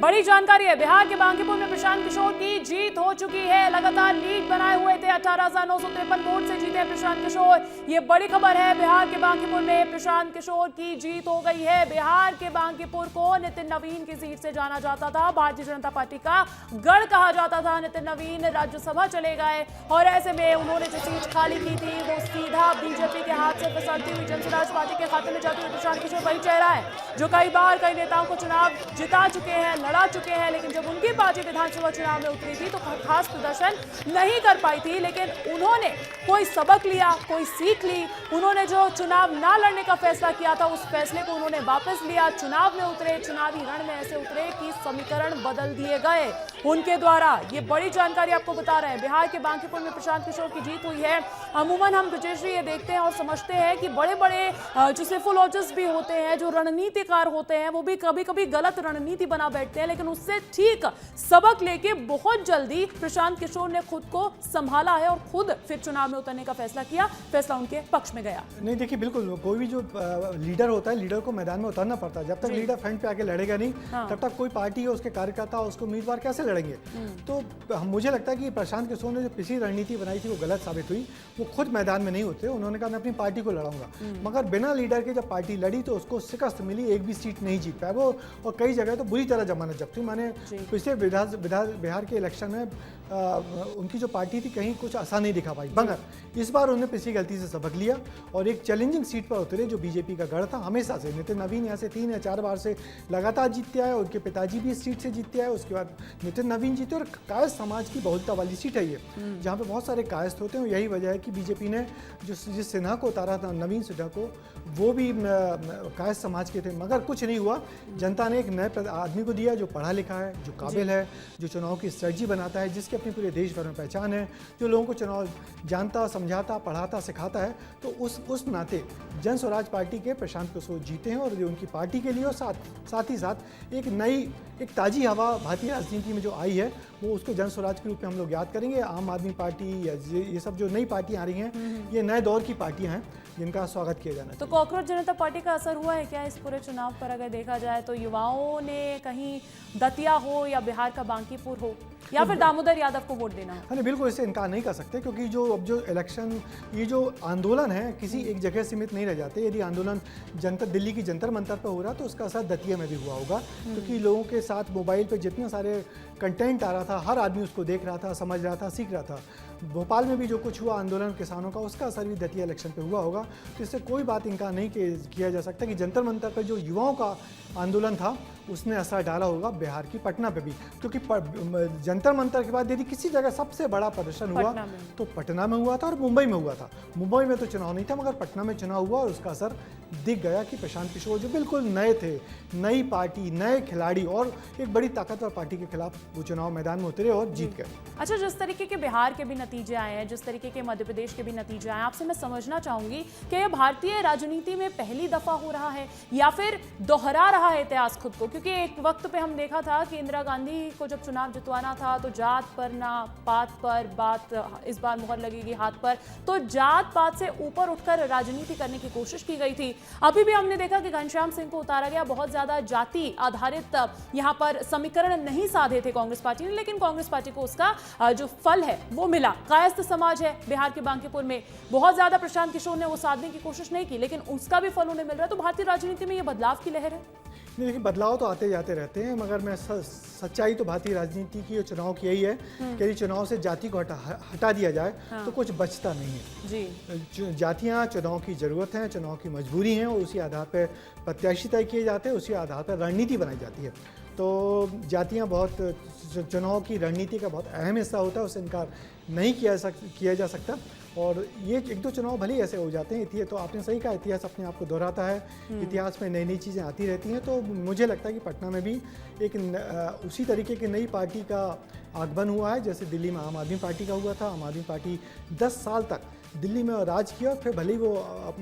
बड़ी जानकारी है। बिहार के बांकीपुर में प्रशांत किशोर की जीत हो चुकी है। लगातार लीड बनाए हुए थे, 18,953 वोट से जीते प्रशांत किशोर। ये बड़ी खबर है। बिहार के बांकीपुर में प्रशांत किशोर की जीत हो गई है। बिहार के बांकीपुर को नितिन नवीन की सीट से जाना जाता था, भारतीय जनता पार्टी का गढ़ कहा जाता था। नितिन नवीन राज्यसभा चले गए और ऐसे में उन्होंने जो सीट खाली की थी वो सीधा बीजेपी के हाथ से फिसलती हुई जनसुराज पार्टी के खाते में जाती हुई प्रशांत किशोर वही चेहरा है जो कई बार कई नेताओं को चुनाव जिता चुके हैं, लड़ा चुके हैं, लेकिन जब उनकी पार्टी विधानसभा चुनाव में उतरी थी तो खास प्रदर्शन नहीं कर पाई थी। लेकिन उन्होंने कोई सबक लिया, कोई सीख ली। उन्होंने जो चुनाव ना लड़ने का फैसला किया था उस फैसले को उन्होंने वापस लिया। चुनाव में उतरे, चुनावी रण में ऐसे उतरे कि समीकरण बदल दिए गए उनके द्वारा। ये बड़ी जानकारी आपको बता रहे हैं। बिहार के बांकीपुर में प्रशांत किशोर की जीत हुई है। अमूमन हम ब्रिजेश ये देखते हैं और समझते हैं कि बड़े बड़े जो सेफोलॉजिस्ट भी होते हैं, जो रणनीतिकार होते हैं, वो भी कभी कभी गलत रणनीति बना बैठते हैं, लेकिन उससे ठीक सबक लेके बहुत जल्दी प्रशांत किशोर ने खुद को संभाला है और खुद फिर चुनाव में उतरने का फैसला किया। फैसला उनके पक्ष में गया। नहीं देखिए, बिल्कुल कोई भी जो लीडर होता है, लीडर को मैदान में उतरना पड़ता है। जब तक लीडर फ्रंट पे आके लड़ेगा नहीं, तब तक कोई पार्टी और उसके कार्यकर्ता उसको उम्मीदवार कैसे लड़ेंगे। तो मुझे लगता है कि प्रशांत किशोर ने जो पिछली रणनीति बनाई थी वो गलत साबित हुई। वो खुद मैदान में नहीं होते, उन्होंने कहा मैं अपनी पार्टी को लड़ाऊंगा, मगर बिना लीडर के जब पार्टी लड़ी तो उसको शिकस्त मिली, एक भी सीट नहीं जीत पाया वो, और कई जगह तो बुरी तरह जमानत जब्त हुई। मैंने पिछले बिहार के इलेक्शन में उनकी जो पार्टी थी कहीं कुछ आसान नहीं दिखा पाई, मगर इस बार उन्होंने पिछली गलती से सबक लिया और एक चैलेंजिंग सीट पर उतरे जो बीजेपी का गढ़ था हमेशा से। नितिन नवीन यहाँ से 3 या 4 बार से लगातार जीतते आए, उनके पिताजी भी इस सीट से जीतते आए, उसके बाद नितिन नवीन जीते, और कायस्थ समाज की बहुलता वाली सीट है ये, जहाँ पे बहुत सारे कायस्थ होते हैं। यही वजह है कि बीजेपी ने जिस सिन्हा को उतारा था, नवीन सिन्हा को, वो भी कायस्थ समाज के थे, मगर कुछ नहीं हुआ। जनता ने एक नए आदमी को दिया जो पढ़ा लिखा है, जो काबिल है, जो चुनाव की स्ट्रेटजी बनाता है, जिसकी अपनी पूरे देश भर में पहचान है, जो लोगों को चुनाव जानता, समझाता, पढ़ाता, सिखाता है। तो उस नाते जन स्वराज पार्टी के प्रशांत किशोर जीते हैं, और जो उनकी पार्टी के लिए और साथ ही साथ एक ताज़ी हवा भारतीय राजनीति में जो आई है वो उसको जन स्वराज के रूप में हम लोग याद करेंगे। आम आदमी पार्टी या ये सब जो नई पार्टियां आ रही हैं, ये नए दौर की पार्टियां हैं जिनका स्वागत किया जाना है। तो कॉकरोच जनता पार्टी का असर हुआ है क्या इस पूरे चुनाव पर? अगर देखा जाए तो युवाओं ने कहीं दतिया हो या बिहार का बांकीपुर हो या फिर दामोदर यादव को वोट देना हो। हाँ, बिल्कुल इससे इनकार नहीं कर सकते, क्योंकि जो इलेक्शन, ये जो आंदोलन है किसी एक जगह सीमित नहीं रह जाते। यदि आंदोलन दिल्ली की जंतर मंतर पर हो रहा तो उसका असर दतिया में भी हुआ होगा, क्योंकि लोगों के साथ मोबाइल पे जितने सारे कंटेंट आ रहा था, हर आदमी उसको देख रहा था, समझ रहा था, सीख रहा था। भोपाल में भी जो कुछ हुआ आंदोलन किसानों का, उसका असर भी दतिया इलेक्शन पे हुआ होगा। तो इससे कोई बात इनकार नहीं किया जा सकता कि जंतर मंतर पर जो युवाओं का आंदोलन था उसने असर डाला होगा बिहार की पटना पे भी, क्योंकि जंतर मंतर के बाद यदि किसी जगह सबसे बड़ा प्रदर्शन हुआ तो पटना में हुआ था और मुंबई में हुआ था। मुंबई में तो चुनाव नहीं था, मगर पटना में चुनाव हुआ और उसका असर दिख गया कि प्रशांत किशोर जो बिल्कुल नए थे, नई पार्टी, नए खिलाड़ी और एक बड़ी ताकतवर पार्टी के खिलाफ वो चुनाव मैदान में उतरे और जीत गए। अच्छा, जिस तरीके के बिहार के भी नतीजे आए हैं, जिस तरीके के मध्य प्रदेश के भी नतीजे आए हैं, आपसे मैं समझना चाहूंगी कि यह भारतीय राजनीति में पहली दफा हो रहा है या फिर दोहरा रहा है इतिहास खुद को? क्योंकि एक वक्त पे हम देखा था कि इंदिरा गांधी को जब चुनाव जितवाना था तो जात पर ना पात पर बात, इस बार मुहर लगेगी हाथ पर, तो जात पात से ऊपर उठकर राजनीति करने की कोशिश की गई थी। अभी भी हमने देखा कि घनश्याम सिंह को उतारा गया, बहुत ज्यादा जाति आधारित यहाँ पर समीकरण नहीं साधे थे कांग्रेस पार्टी ने, लेकिन कांग्रेस पार्टी को उसका जो फल है वो मिला। कायस्थ समाज है बिहार के बांकीपुर में, बहुत ज्यादा प्रशांत किशोर ने वो साधने की कोशिश नहीं की, लेकिन उसका भी फल उन्हें मिल रहा है। तो भारतीय राजनीति में ये बदलाव की लहर है। नहीं, देखिए बदलाव तो आते जाते रहते हैं, मगर मैं सच्चाई तो भारतीय राजनीति की और चुनाव की यही है कि यदि चुनाव से जाति को हटा दिया जाए तो कुछ बचता नहीं है जी। जातियाँ चुनाव की ज़रूरत है, चुनाव की मजबूरी हैं, और उसी आधार पर प्रत्याशी तय किए जाते हैं, उसी आधार पर रणनीति बनाई जाती है। तो जातियाँ बहुत चुनाव की रणनीति का बहुत अहम हिस्सा होता है, उससे इनकार नहीं किया जा सकता। और ये एक दो चुनाव भले ऐसे हो जाते हैं, इतिहास तो आपने सही कहा, इतिहास अपने आप को दोहराता है, इतिहास में नई नई चीज़ें आती रहती हैं। तो मुझे लगता है कि पटना में भी एक उसी तरीके की नई पार्टी का आगमन हुआ है जैसे दिल्ली में आम आदमी पार्टी का हुआ था। आम आदमी पार्टी 10 साल तक दिल्ली में राज किया, फिर भले ही वो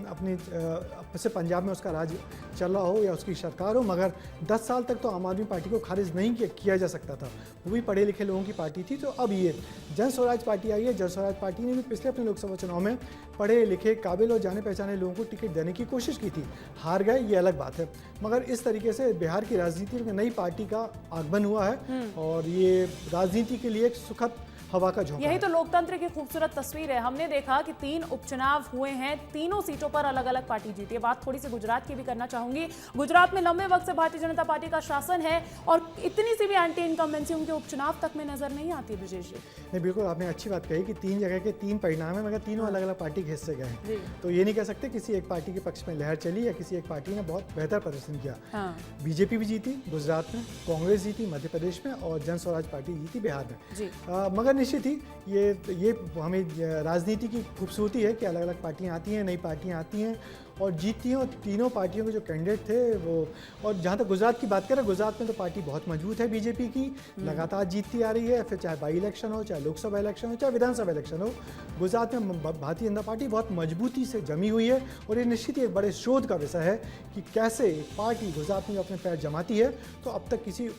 अपनी से पंजाब में उसका राज चल रहा हो या उसकी सरकार हो, मगर 10 साल तक तो आम आदमी पार्टी को खारिज नहीं किया जा सकता था। वो भी पढ़े लिखे लोगों की पार्टी थी। तो अब ये जन स्वराज पार्टी आई है। जन स्वराज पार्टी ने भी पिछले अपने लोकसभा चुनाव में पढ़े लिखे काबिल और जाने पहचाने लोगों को टिकट देने की कोशिश की थी। हार गए, ये अलग बात है, मगर इस तरीके से बिहार की राजनीति में नई पार्टी का आगमन हुआ है और ये राजनीति के लिए एक सुखद हवा का झोंका। यही तो लोकतंत्र की खूबसूरत तस्वीर है। हमने देखा कि 3 उपचुनाव हुए हैं, तीनों सीटों पर अलग अलग पार्टी जीती है। बात थोड़ी सी गुजरात की भी करना चाहूंगी। गुजरात में लंबे वक्त से भारतीय जनता पार्टी का शासन है और इतनी सी भी एंटी इनकम्बेंसी उनके उपचुनाव तक में नजर नहीं आती। ब्रजेश जी, नहीं, बिल्कुल आपने अच्छी बात कही कि 3 जगह के 3 परिणाम है, मगर तीनों अलग अलग पार्टी के हिस्से गए हैं। तो ये नहीं कह सकते किसी एक पार्टी के पक्ष में लहर चली या किसी एक पार्टी ने बहुत बेहतर प्रदर्शन किया। बीजेपी भी जीती गुजरात में, कांग्रेस जीती मध्य प्रदेश में और जन स्वराज पार्टी जीती बिहार में। मगर निश्चित ही ये हमें राजनीति की खूबसूरती है कि अलग अलग पार्टियां आती हैं, नई पार्टियां आती हैं और जीतती हैं। और तीनों पार्टियों के जो कैंडिडेट थे वो, और जहाँ तक गुजरात की बात करें, गुजरात में तो पार्टी बहुत मजबूत है बीजेपी की, लगातार जीतती आ रही है। फिर चाहे बाई इलेक्शन हो, चाहे लोकसभा इलेक्शन हो, चाहे विधानसभा इलेक्शन हो, गुजरात में भारतीय जनता पार्टी बहुत मजबूती से जमी हुई है। और ये निश्चित ही एक बड़े शोध का विषय है कि कैसे पार्टी गुजरात में अपने पैर जमाती है तो अब तक किसी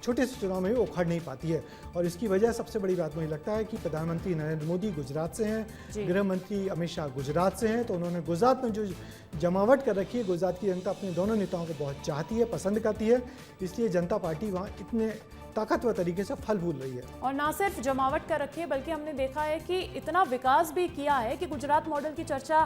छोटे से चुनाव में भी उखड़ नहीं पाती है। और इसकी वजह सबसे बड़ी बात मुझे लगता है कि प्रधानमंत्री नरेंद्र मोदी गुजरात से हैं, गृह मंत्री अमित शाह गुजरात से हैं। तो उन्होंने गुजरात में जो जमावट कर रखी है, गुजरात की जनता अपने दोनों नेताओं को बहुत चाहती है, पसंद करती है, इसलिए जनता पार्टी वहाँ इतने ताकतवर तरीके से फल फूल रही है। और ना सिर्फ जमावट कर रखी है बल्कि हमने देखा है कि इतना विकास भी किया है कि गुजरात मॉडल की चर्चा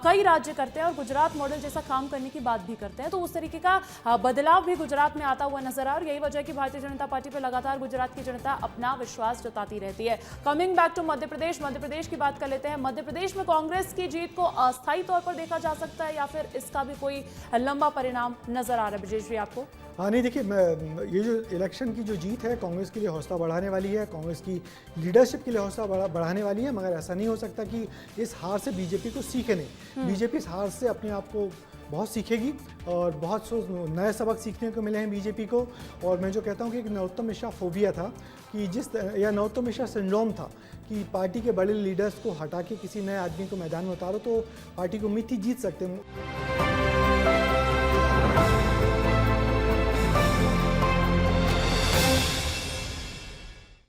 कई राज्य करते हैं और गुजरात मॉडल जैसा काम करने की बात भी करते हैं। तो उस तरीके का बदलाव भी गुजरात में आता हुआ नजर आ रहा है और यही वजह है कि भारतीय जनता पार्टी पर लगातार गुजरात की जनता अपना विश्वास जताती रहती है। Coming back to Madhya Pradesh की बात कर लेते हैं। मध्य प्रदेश में कांग्रेस की जीत को अस्थायी तौर पर देखा जा सकता है या फिर इसका भी कोई लंबा परिणाम नजर आ रहा है? ब्रजेश जी, आपको? हाँ, नहीं, देखिए, ये जो इलेक्शन की जो जीत है कांग्रेस के लिए हौसला बढ़ाने वाली है, कांग्रेस की लीडरशिप के लिए हौसला बढ़ाने वाली है। मगर ऐसा नहीं हो सकता कि इस हार से बीजेपी को सीखे नहीं। बीजेपी इस हार से अपने आप को बहुत सीखेगी और बहुत से नए सबक सीखने को मिले हैं बीजेपी को। और मैं जो कहता हूँ कि एक नरोत्तम मिश्रा फोबिया था कि या नरोत्तम मिश्रा सिंड्रोम था कि पार्टी के बड़े लीडर्स को हटा के किसी नए आदमी को मैदान में उतारो तो पार्टी को उम्मीद थी जीत सकते हैं।